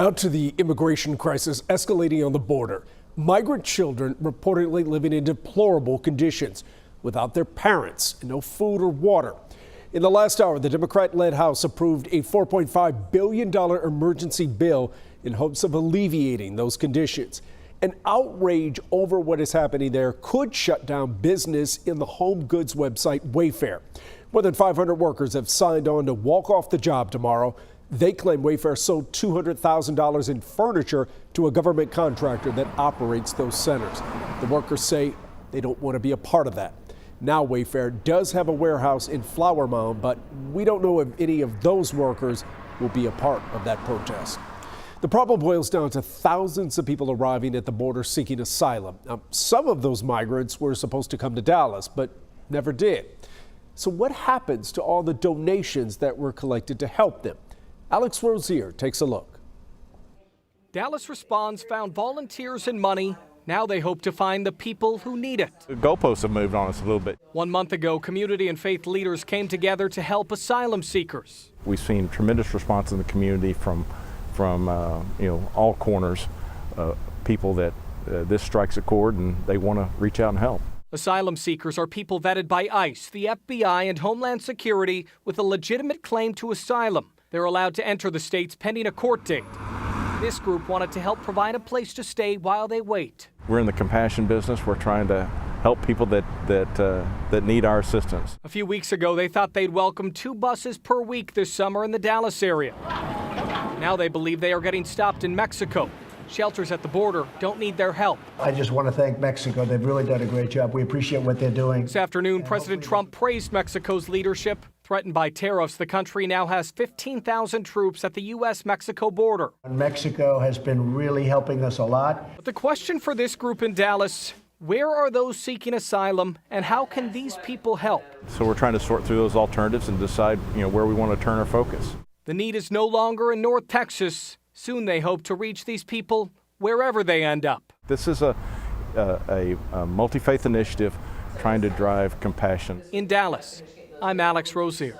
Out to the immigration crisis escalating on the border. Migrant children reportedly living in deplorable conditions without their parents and no food or water. In the last hour, the Democrat-led House approved a $4.5 billion emergency bill in hopes of alleviating those conditions. An outrage over what is happening there could shut down business in the home goods website Wayfair. More than 500 workers have signed on to walk off the job tomorrow. They claim Wayfair sold $200,000 in furniture to a government contractor that operates those centers. The workers say they don't want to be a part of that. Now Wayfair does have a warehouse in Flower Mound, but we don't know if any of those workers will be a part of that protest. The problem boils down to thousands of people arriving at the border seeking asylum. Now, some of those migrants were supposed to come to Dallas, but never did. So what happens to all the donations that were collected to help them? Alex Rozier takes a look. Dallas Responds found volunteers and money. Now they hope to find the people who need it. The goalposts have moved on us a little bit. 1 month ago, community and faith leaders came together to help asylum seekers. We've seen tremendous response in the community from all corners. People that this strikes a chord and they want to reach out and help. Asylum seekers are people vetted by ICE, the FBI, and Homeland Security with a legitimate claim to asylum. They're allowed to enter the states pending a court date. This group wanted to help provide a place to stay while they wait. We're in the compassion business. We're trying to help people that need our assistance. A few weeks ago, they thought they'd welcome 2 buses per week this summer in the Dallas area. Now they believe they are getting stopped in Mexico. Shelters at the border don't need their help. I just want to thank Mexico. They've really done a great job. We appreciate what they're doing. This afternoon, President Trump praised Mexico's leadership. Threatened by tariffs, the country now has 15,000 troops at the U.S.-Mexico border. Mexico has been really helping us a lot. But the question for this group in Dallas, where are those seeking asylum and how can these people help? So we're trying to sort through those alternatives and decide where we want to turn our focus. The need is no longer in North Texas. Soon they hope to reach these people wherever they end up. This is a multi-faith initiative trying to drive compassion. In Dallas, I'm Alex Rozier.